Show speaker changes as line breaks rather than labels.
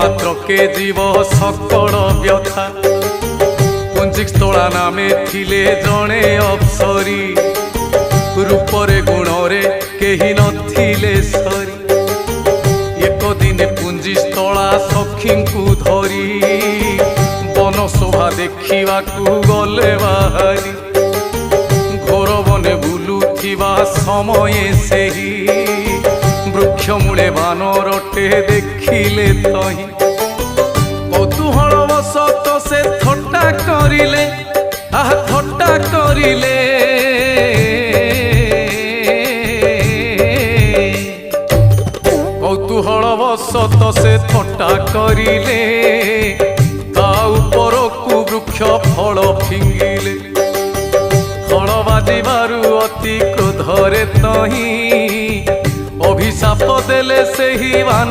मात्र के जीव सकल व्यथा पुंजिकस्थला नामे थिले जणे अप्सरी रूपरे गुणरे केही नथिले सरी एक दिन पुंजिस्थला सखी को धरी वन शोभा देखिबाकू गले बाहारी घोर बने बुलुथिबा समय सेही वृक्ष मूले बानरटे देखिले तही कौतूहल बसत से थट्टा करिले थट्टा करिले कौतूहल बसत से थट्टा करिले ता उपरकू वृक्ष फल फिंगिले फल बाजिबारु अति क्रोधरे तही अभिशाप देले सेही